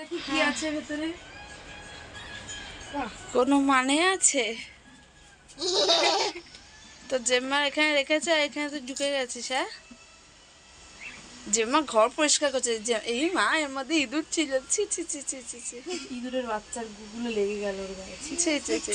দেখি কি আছে ভেতরে। কোনো মানে আছে? তো জেম্মা এখানে রেখেছে আর এখানে তো ঢুকে গেছিস। হ্যাঁ, জেম্মা ঘর পরিষ্কার করছে। এই মা, এর মধ্যে ইঁদুর ছিল। ছি ছি ছি ছি ছি ছি। ইঁদুরের বাচ্চার গুগুলো লেগে গেল ওর গায়ে। ছি ছি ছি ছি।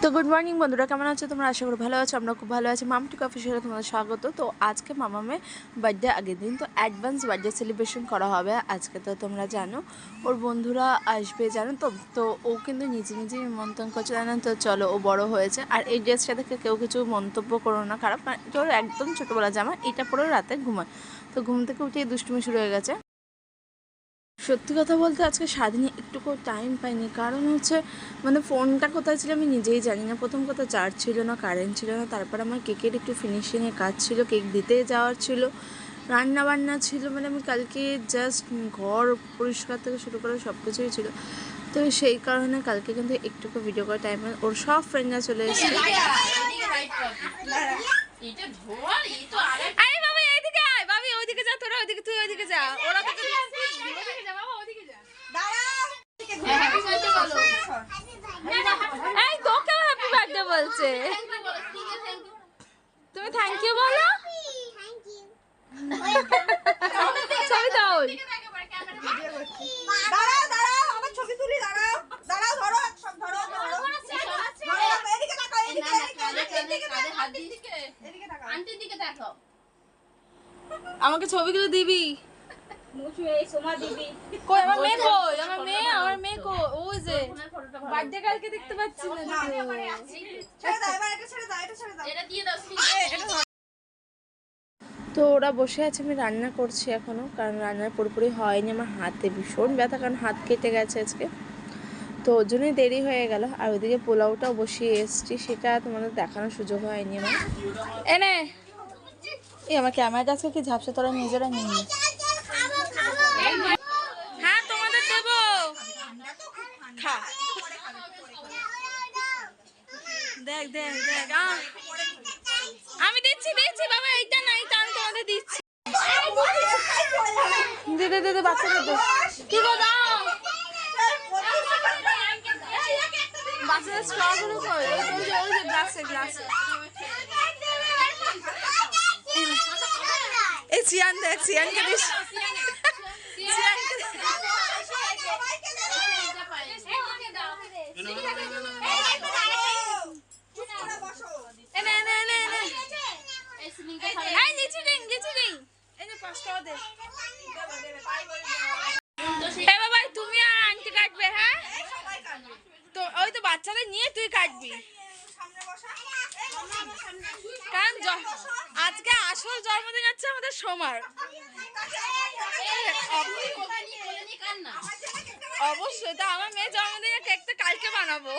তো গুড মর্নিং বন্ধুরা, কেমন আছো তোমরা? আশা করি ভালো আছো। আমরা খুব ভালো আছি। মামটি কফি শোতে তোমাদের স্বাগত। তো আজকে মামামের বার্থডে আগের দিন, তো অ্যাডভান্স বার্থডে সেলিব্রেশন করা হবে আজকে। তো তোমরা জানো ওর বন্ধুরা আসবে, জানো তো। তো ও কিন্তু নিজে নিজে নিমন্ত্রণ করছে, জানো তো। চলো, ও বড় হয়েছে। আর এই ড্রেসটা দেখে কেউ কিছু মন্তব্য করো না খারাপ, কারণ এটা ওর একদম ছোটোবেলা জামা। এটা পরে রাতে ঘুমায়। তো ঘুম থেকে উঠে দুষ্টুমি শুরু হয়ে গেছে। সত্যি কথা বলতে আজকে সারাদিনে একটুকু টাইম পাইনি, কারণ হচ্ছে মানে ফোনটা কোথায় ছিল আমি নিজেই জানি না। প্রথম কথা চার্জ ছিল না, কারেন্ট ছিল না। তারপর আমার কেকের একটু ফিনিশিংয়ের কাজ ছিল, কেক দিতে যাওয়ার ছিল, রান্না বান্না ছিল। মানে আমি কালকে জাস্ট ঘর পরিষ্কার থেকে শুরু করে সব কিছুই ছিল। তো সেই কারণে কালকে কিন্তু একটুকু ভিডিও করার টাইম, ওর সব ফ্রেন্ডরা চলে এসেছে। আরে বাবা এইদিকে আয়, বাবি ওইদিকে যা, তোরা ওইদিকে, তুই ওইদিকে যা। ওরা তো এই তোকেও হ্যাপি বার্থডে বলছে। তুমি থ্যাংক ইউ বলো। ছবি দাও। আমাকে ছবিগুলো দিবি। কই আমার মেয়ে, কই আমার মেয়ে? আমার মেয়ে কই? ওই যে বার্থডে কালকে দেখতে পাচ্ছি না। তো ওরা বসে আছে, আমি রান্না করছি এখনো, কারণ রান্নার পুরোপুরি হয়নি। আমার হাতে ভীষণ ব্যথা, কারণ হাত কেটে গেছে আজকে। তো ওর জন্যই দেরি হয়ে গেল। আর ওইদিকে পোলাওটাও বসিয়ে এসছি, সেটা তোমাদের দেখানোর সুযোগ হয়নি আমার। এনে এই আমার ক্যামেরাটা আজকে কি ঝাপসা, তোরা নিজেরা নিয়ে নি। হ্যাঁ তোমাদের দেবো, খা। দেখ দেখ দেখ, আমি দিচ্ছি দিচ্ছি বাবা, এইটা না, এইটা আমি তোমাদের দিচ্ছি। দে দে দে দে, বাচ্চাদের দে। কি গো দাও, বাচ্চাদের স্ট্রগুলো কই? ওই যে ওই যে গ্লাসে গ্লাসে। এই সিয়ান দেখ, সিয়ানকে দিস। তুমি আর আন্টি কাটবে? হ্যাঁ, তো ওই তো বাচ্চাদের নিয়ে তুই কাটবি, কারণ আজকে আসল জন্মদিন হচ্ছে আমাদের সোমার। অবশ্যই, তা আমার মেয়ের জন্মদিনের কেক তো কালকে বানাবো।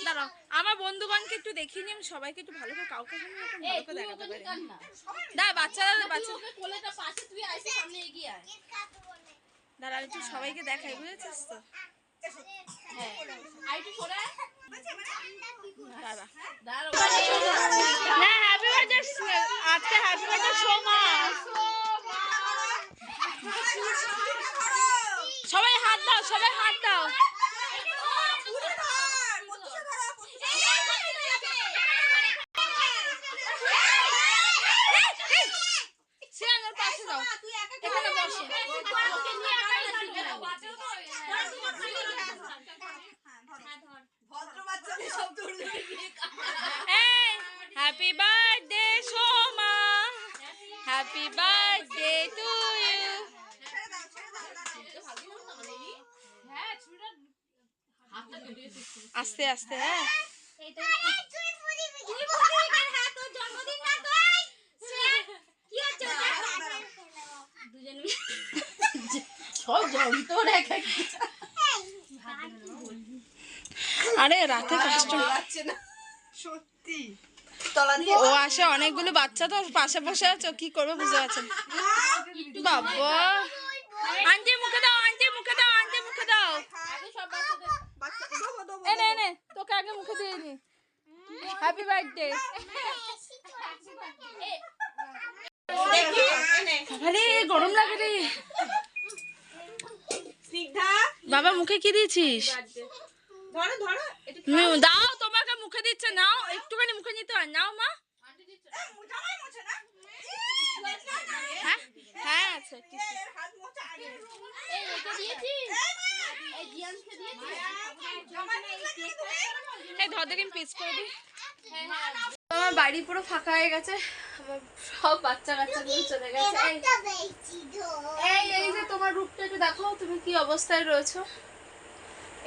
দাঁড়াও, আমার বন্ধুগণকে একটু দেখিয়ে নিই, আমি সবাইকে একটু ভালো করে, কাউকে ভালো করে দেখাতে পারি না। বাচ্চারা দাঁড়া, একটু সবাইকে দেখাই, বুঝেছিস তো? আজকে হ্যাপি বার্থডে সোমা। সবাই হাত দাও, সবাই হাত দাও। Happy birthday, Shoma. Happy birthday to you. আস্তে আস্তে। হ্যাঁ, আরে রাতে কষ্ট লাগছে না সত্যি। ও আসে অনেকগুলো বাচ্চা, তো পাশে বসে আছো, কি করবে বুঝতে পারছেন। বাবা, আন্টি মুখে দাও, আন্টি মুখে দাও, আন্টি মুখে দাও। এনে এনে, তোকে আগে মুখে দিয়ে নি। Happy birthday. আরে গরম লাগে রে বাবা। মুখে কি দিয়েছিস? দাও, তোমাকে মুখে দিচ্ছে, নাও একটুখানি মুখে নিতে হয়, নাও মা। হ্যাঁ হ্যাঁ আচ্ছা ধর দেখে পিস করে দিই। আমার বাড়ি পুরো ফাঁকা হয়ে গেছে, আমার সব বাচ্চা কাচ্চাগুলো চলে গেছে। এই যে তোমার রূপটা একটু দেখো, তুমি কি অবস্থায় রয়েছো।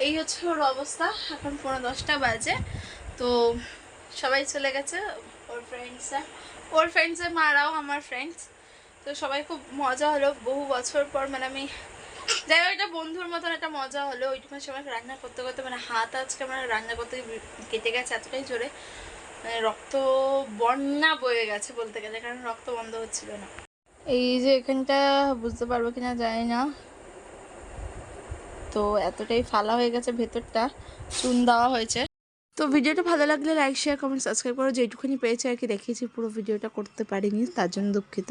এই হচ্ছে ওর অবস্থা। এখন 10:15 বাজে, তো সবাই চলে গেছে। ওর ফ্রেন্ডসের মারাও আমার ফ্রেন্ডস, তো সবাই খুব মজা হলো বহু বছর পর। মানে আমি যাই হোক, একটা বন্ধুর মতন একটা মজা হলো। ওইটুকুন সময় রান্না করতে করতে মানে হাত আজকে আমার রান্না করতে কেটে গেছে এতটাই জোরে, মানে রক্ত বন্যা বয়ে গেছে বলতে গেলে, কারণ রক্ত বন্ধ হচ্ছিল না। এই যে এখানটা বুঝতে পারবো কিনা জানি না, তো এতটাই ফালা হয়ে গেছে, ভেতরটা চুন দেওয়া হয়েছে। তো ভিডিওটা ভালো লাগলে লাইক শেয়ার কমেন্ট সাবস্ক্রাইব করো। যেটুকুনি পেয়েছি আর কি দেখিয়েছি, পুরো ভিডিওটা করতে পারিনি, তার জন্য দুঃখিত।